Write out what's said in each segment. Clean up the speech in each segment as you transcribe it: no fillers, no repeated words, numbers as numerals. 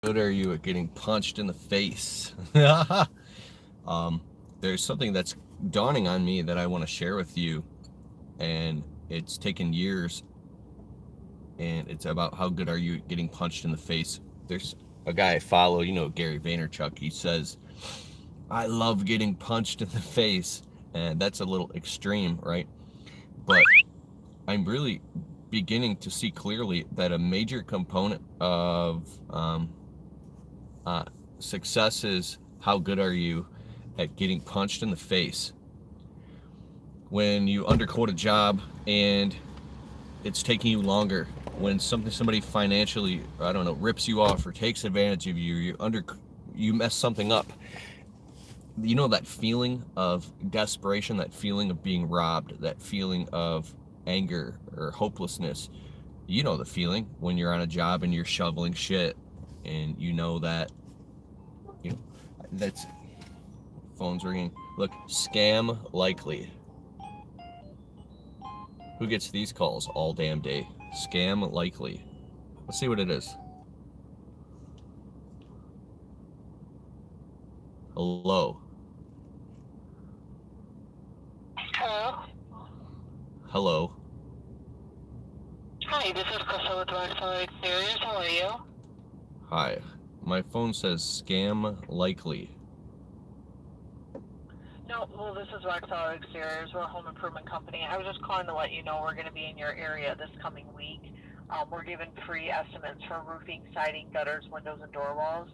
good are you at getting punched in the face? There's something that's dawning on me that I want to share with you, and it's taken years, and it's about how good are you at getting punched in the face. There's a guy I follow, Gary Vaynerchuk. He says, I love getting punched in the face, and that's a little extreme, right? But I'm really beginning to see clearly that a major component of uh, success is how good are you at getting punched in the face. When you underquote a job and it's taking you longer, when somebody financially, I don't know, rips you off or takes advantage of you, you mess something up. You know that feeling of desperation, that feeling of being robbed, that feeling of anger or hopelessness. You know the feeling when you're on a job and you're shoveling shit, and you know that, you know, that's phone's ringing. Look, scam likely. Who gets these calls all damn day? Scam likely. Let's see what it is. Hello. Hello. Hello. Hi, this is Crystal with Lakeside Circle. How are you? Hi. My phone says scam likely. No, well, this is Lakeside Exteriors. We're a home improvement company. I was just calling to let you know we're going to be in your area this coming week. We're giving free estimates for roofing, siding, gutters, windows, and door walls.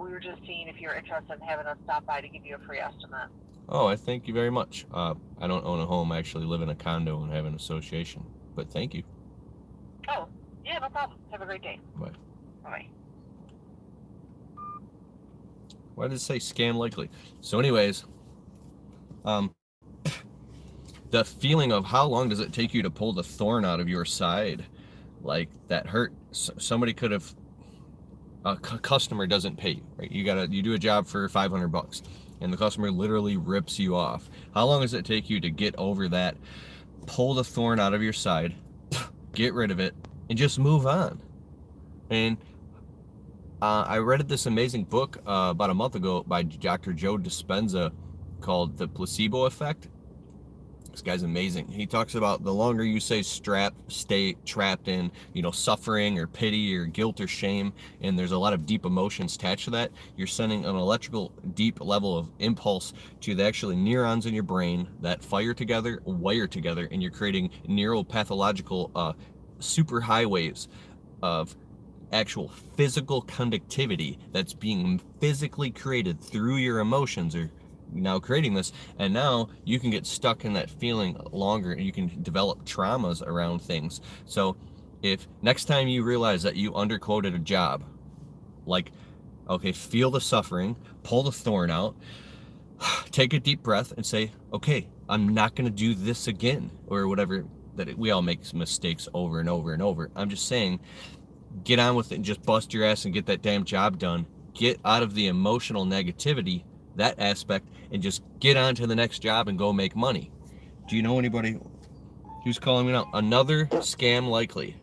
We were just seeing if you're interested in having us stop by to give you a free estimate. Oh, I thank you very much. I don't own a home. I actually live in a condo and have an association. But thank you. Oh, yeah, no problem. Have a great day. Bye. Bye. Why did it say scam likely? So, anyways, um, the feeling of how long does it take you to pull the thorn out of your side, like that hurt. Somebody could have, a customer doesn't pay you, right? You do a job for $500, and the customer literally rips you off. How long does it take you to get over that, pull the thorn out of your side, get rid of it, and just move on? And I read this amazing book about a month ago by Dr. Joe Dispenza called The Placebo Effect. This guy's amazing. He talks about the longer you stay trapped in, suffering or pity or guilt or shame, and there's a lot of deep emotions attached to that, you're sending an electrical deep level of impulse to the actually neurons in your brain that fire together, wire together, and you're creating neuropathological super highways of actual physical conductivity that's being physically created through your emotions or now creating this, and now you can get stuck in that feeling longer and you can develop traumas around things. So if next time you realize that you underquoted a job, like, okay, feel the suffering, pull the thorn out, take a deep breath and say, okay, I'm not going to do this again, or whatever. That we all make mistakes over and over and over. I'm just saying, get on with it and just bust your ass and get that damn job done. Get out of the emotional negativity, that aspect, and just get on to the next job and go make money. Do you know anybody who's calling me now? Another scam likely.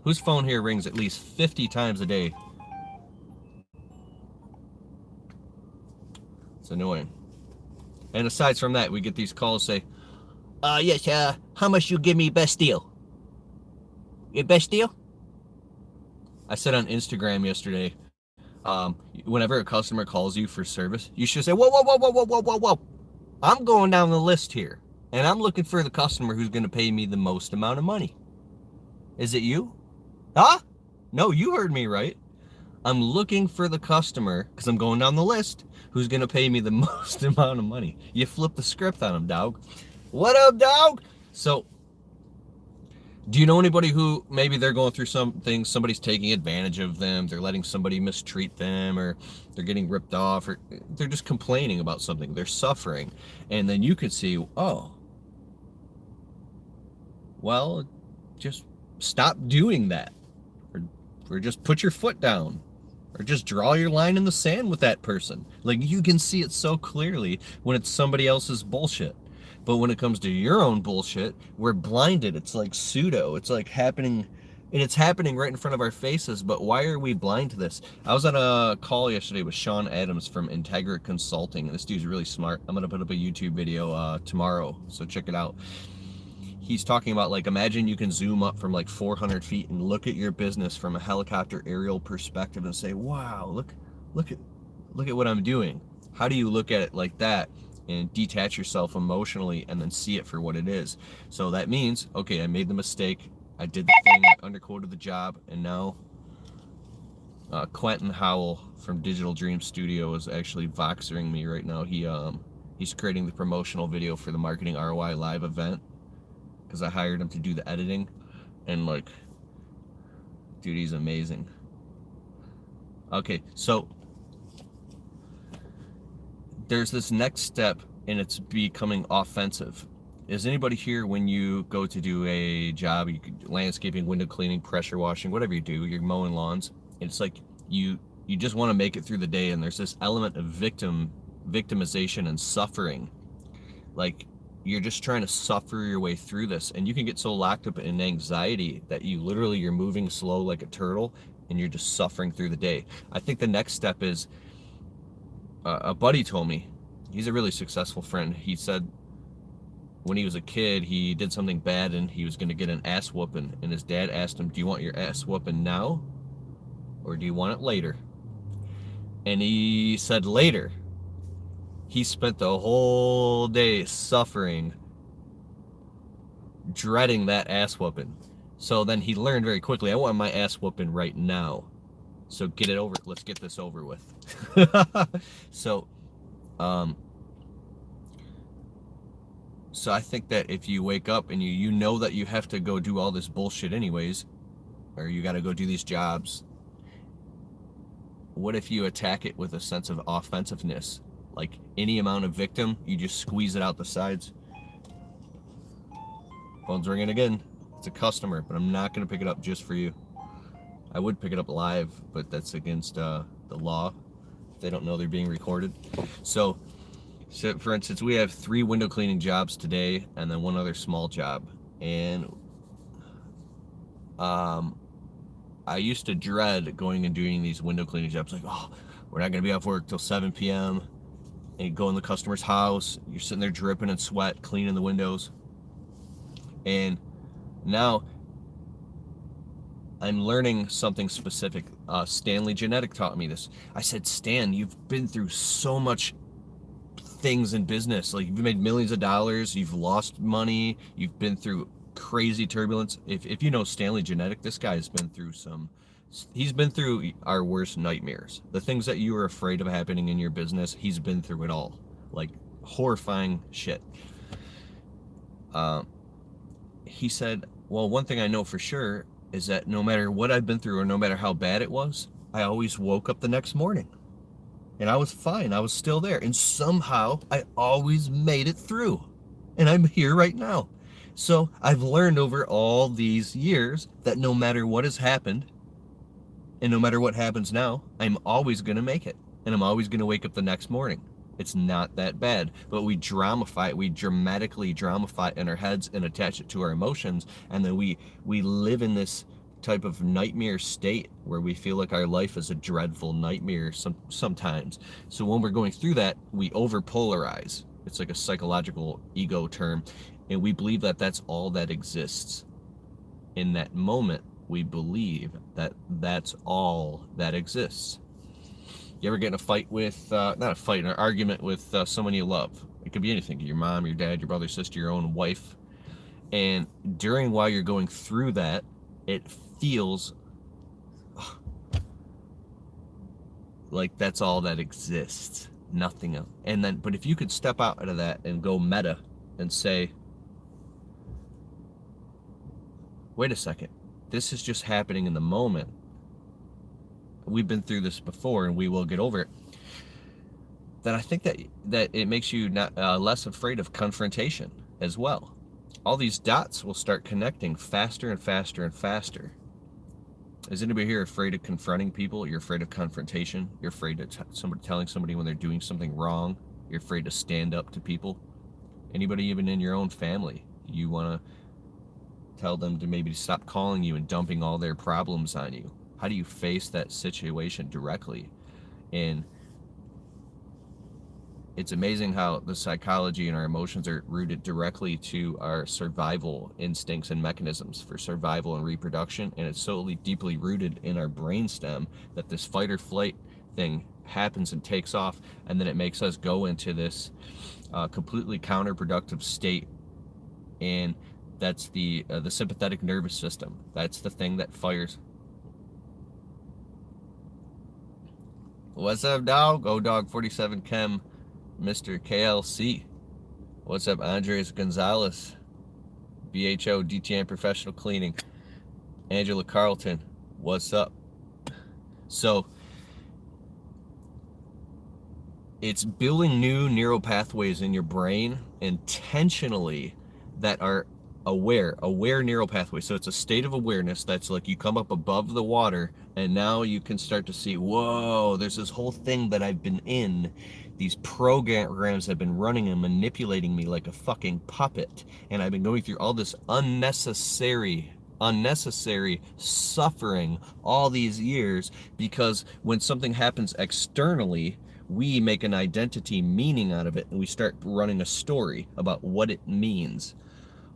Whose phone here rings at least 50 times a day? It's annoying. And aside from that, we get these calls say, yes, how much you give me best deal? Your best deal? I said on Instagram yesterday, whenever a customer calls you for service, you should say, whoa, whoa, whoa, whoa, whoa, whoa, whoa, whoa. I'm going down the list here, and I'm looking for the customer who's going to pay me the most amount of money. Is it you? Huh? No, you heard me right. I'm looking for the customer, because I'm going down the list, who's going to pay me the most amount of money. You flip the script on them, dog. What up, dog? So, do you know anybody who maybe they're going through something, somebody's taking advantage of them, they're letting somebody mistreat them, or they're getting ripped off, or they're just complaining about something, they're suffering, and then you could see, oh, well, just stop doing that, or just put your foot down, or just draw your line in the sand with that person. Like, you can see it so clearly when it's somebody else's bullshit. But when it comes to your own bullshit, we're blinded. It's like pseudo. It's like happening And it's happening right in front of our faces, but why are we blind to this? I was on a call yesterday with Sean Adams from Integra Consulting. This dude's really smart. I'm going to put up a YouTube video tomorrow, so check it out. He's talking about, like, imagine you can zoom up from like 400 feet and look at your business from a helicopter aerial perspective and say, wow, look at what I'm doing. How do you look at it like that and detach yourself emotionally and then see it for what it is? So that means, okay, I made the mistake. I did the thing, I underquoted the job, and now Quentin Howell from Digital Dream Studio is actually voxering me right now. He's creating the promotional video for the Marketing ROI live event because I hired him to do the editing, and like, dude, he's amazing. Okay, so there's this next step, and it's becoming offensive. Is anybody here, when you go to do a job, you could landscaping, window cleaning, pressure washing, whatever you do, you're mowing lawns, it's like you just want to make it through the day, and there's this element of victimization and suffering. Like, you're just trying to suffer your way through this, and you can get so locked up in anxiety that you're moving slow like a turtle, and you're just suffering through the day. I think the next step is, a buddy told me, he's a really successful friend, he said when he was a kid, he did something bad and he was going to get an ass whooping, and his dad asked him, do you want your ass whooping now or do you want it later? And he said later. He spent the whole day suffering, dreading that ass whooping. So then he learned very quickly, I want my ass whooping right now. So get it over, let's get this over with. So I think that if you wake up and you know that you have to go do all this bullshit anyways, or you got to go do these jobs, what if you attack it with a sense of offensiveness? Like, any amount of victim, you just squeeze it out the sides. Phone's ringing again. It's a customer, but I'm not going to pick it up just for you. I would pick it up live, but that's against the law. They don't know they're being recorded. So for instance, we have 3 window cleaning jobs today and then 1 other small job. And I used to dread going and doing these window cleaning jobs. Like, oh, we're not going to be off work till 7 p.m. And you go in the customer's house, you're sitting there dripping in sweat, cleaning the windows. And now I'm learning something specific. Stanley Genetic taught me this. I said, Stan, you've been through so much things in business. Like, you've made millions of dollars, you've lost money, you've been through crazy turbulence. If you know Stanley Genetic, this guy's been through he's been through our worst nightmares. The things that you were afraid of happening in your business, he's been through it all. Like, horrifying shit. He said, well, one thing I know for sure is that no matter what I've been through or no matter how bad it was, I always woke up the next morning. And I was fine. I was still there. And somehow I always made it through. And I'm here right now. So I've learned over all these years that no matter what has happened, and no matter what happens now, I'm always going to make it. And I'm always going to wake up the next morning. It's not that bad. But we dramify it. We dramatically dramify it in our heads and attach it to our emotions. And then we live in this type of nightmare state where we feel like our life is a dreadful nightmare sometimes. So when we're going through that, we overpolarize. It's like a psychological ego term, and we believe that that's all that exists. In that moment, we believe that that's all that exists. You ever get in a fight with, not a fight, an argument with someone you love? It could be anything, your mom, your dad, your brother, sister, your own wife. And while you're going through that, it feels like that's all that exists, nothing else. And then, but if you could step out of that and go meta and say, wait a second, this is just happening in the moment. We've been through this before and we will get over it. Then I think that it makes you not less afraid of confrontation as well. All these dots will start connecting faster and faster and faster. Is anybody here afraid of confronting people? You're afraid of confrontation. You're afraid of telling somebody when they're doing something wrong. You're afraid to stand up to people. Anybody even in your own family, you want to tell them to maybe stop calling you and dumping all their problems on you? How do you face that situation directly? And it's amazing how the psychology and our emotions are rooted directly to our survival instincts and mechanisms for survival and reproduction. And it's so deeply rooted in our brainstem that this fight or flight thing happens and takes off, and then it makes us go into this completely counterproductive state. And that's the sympathetic nervous system. That's the thing that fires. What's up, dog? Go dog 47 Chem, Mr. KLC. What's up, Andres Gonzalez? BHO DTN Professional Cleaning. Angela Carlton. What's up? So it's building new neural pathways in your brain intentionally that are aware neural pathways. So it's a state of awareness that's like you come up above the water, and now you can start to see, whoa, there's this whole thing that I've been in. These programs have been running and manipulating me like a fucking puppet, and I've been going through all this unnecessary suffering all these years, because when something happens externally, we make an identity meaning out of it, and we start running a story about what it means.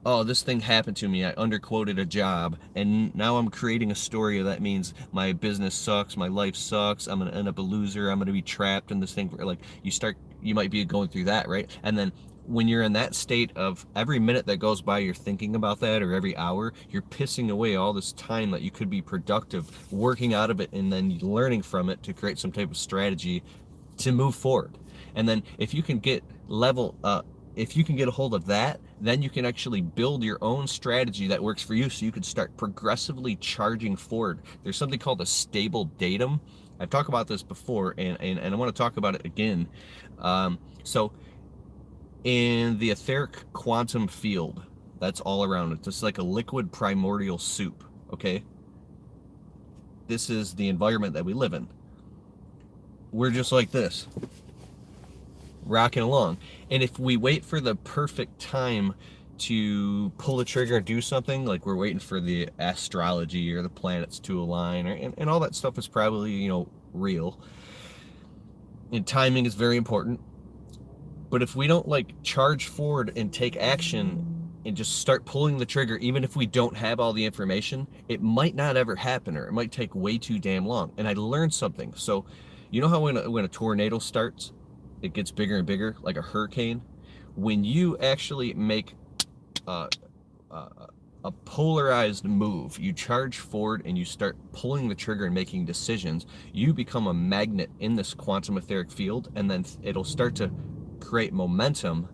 Oh, this thing happened to me, I underquoted a job, and now I'm creating a story that means my business sucks, my life sucks, I'm gonna end up a loser, I'm gonna be trapped in this thing. Like, you might be going through that, right? And then when you're in that state of every minute that goes by, you're thinking about that, or every hour, you're pissing away all this time that you could be productive, working out of it, and then learning from it to create some type of strategy to move forward. And then if you can get a hold of that, then you can actually build your own strategy that works for you, so you can start progressively charging forward. There's something called a stable datum. I've talked about this before, and I want to talk about it again. So in the etheric quantum field, that's all around it. It's like a liquid primordial soup, okay? This is the environment that we live in. We're just like this, rocking along. And if we wait for the perfect time to pull the trigger and do something, like we're waiting for the astrology or the planets to align, and all that stuff is probably, real. And timing is very important. But if we don't charge forward and take action and just start pulling the trigger, even if we don't have all the information, it might not ever happen, or it might take way too damn long. And I learned something. So you know how when a tornado starts, it gets bigger and bigger, like a hurricane? When you actually make a polarized move, you charge forward and you start pulling the trigger and making decisions, you become a magnet in this quantum etheric field, and then it'll start to create momentum,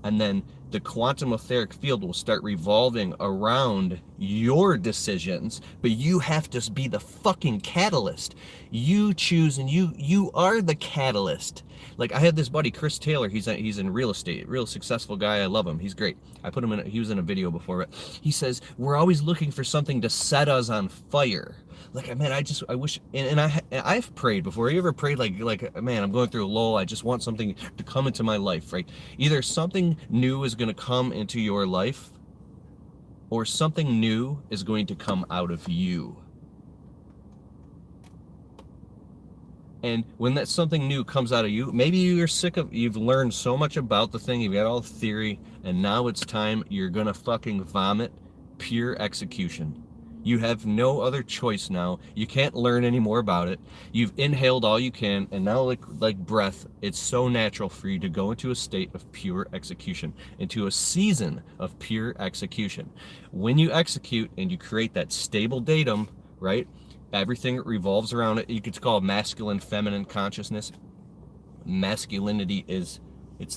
and then the quantum etheric field will start revolving around your decisions, but you have to be the fucking catalyst. You choose, and you are the catalyst. Like, I had this buddy, Chris Taylor, he's in real estate, real successful guy, I love him, he's great. I put him in, he was in a video before, but he says, we're always looking for something to set us on fire. Like, man, I wish, and I've prayed before. You ever prayed like, man, I'm going through a lull, I just want something to come into my life, right? Either something new is going to come into your life, or something new is going to come out of you. And when that something new comes out of you, maybe you're sick of, you've learned so much about the thing, you've got all the theory, and now it's time, you're gonna fucking vomit pure execution. You have no other choice now. You can't learn any more about it. You've inhaled all you can, and now like breath, it's so natural for you to go into a state of pure execution, into a season of pure execution. When you execute and you create that stable datum, right? Everything revolves around it. You could call it masculine, feminine consciousness. Masculinity it's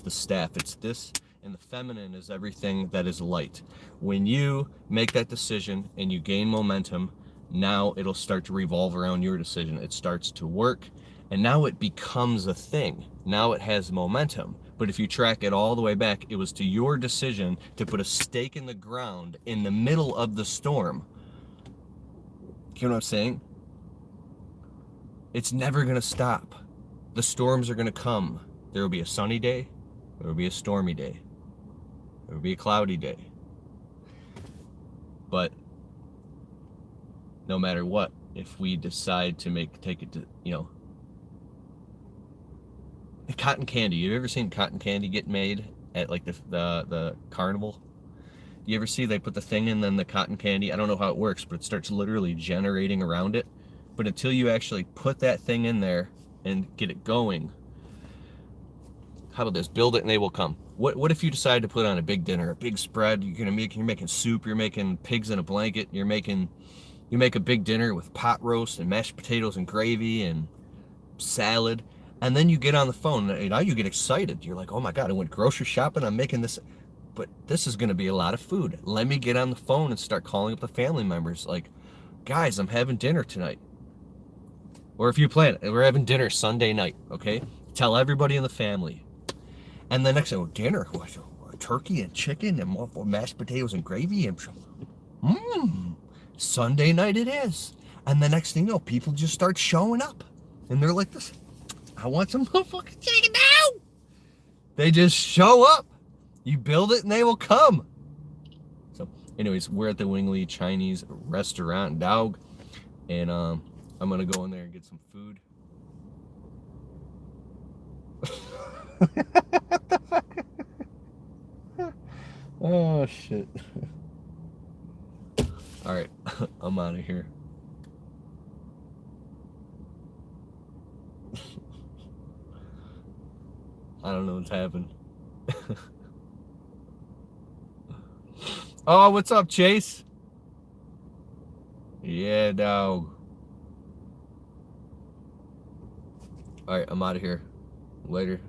the staff, it's this, and the feminine is everything that is light. When you make that decision and you gain momentum, now it'll start to revolve around your decision. It starts to work, and now it becomes a thing. Now it has momentum. But if you track it all the way back, it was to your decision to put a stake in the ground in the middle of the storm. You know what I'm saying? It's never going to stop. The storms are going to come. There will be a sunny day. There will be a stormy day. There will be a cloudy day. But no matter what, if we decide to take it to, cotton candy. You ever seen cotton candy get made at like the carnival? You ever see they put the thing in, then the cotton candy, I don't know how it works, but it starts literally generating around it. But until you actually put that thing in there and get it going, how about this? Build it and they will come. What if you decide to put on a big dinner, a big spread? You're making soup, you're making pigs in a blanket, you make a big dinner with pot roast and mashed potatoes and gravy and salad, and then you get on the phone, now you get excited. You're like, oh my God, I went grocery shopping, I'm making this, but this is gonna be a lot of food. Let me get on the phone and start calling up the family members, like, guys, I'm having dinner tonight. Or if you plan it, we're having dinner Sunday night, okay? Tell everybody in the family. And the next thing, dinner, turkey and chicken and mashed potatoes and gravy, and Sunday night it is. And the next thing you know, people just start showing up. And they're like this, I want some motherfucking chicken now. They just show up. You build it and they will come. So anyways, we're at the Wingley Chinese restaurant, dog. And I'm gonna go in there and get some food. Oh shit. All right, I'm out of here. I don't know what's happened. Oh, what's up, Chase? Yeah, dog. All right, I'm out of here. Later.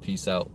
Peace out.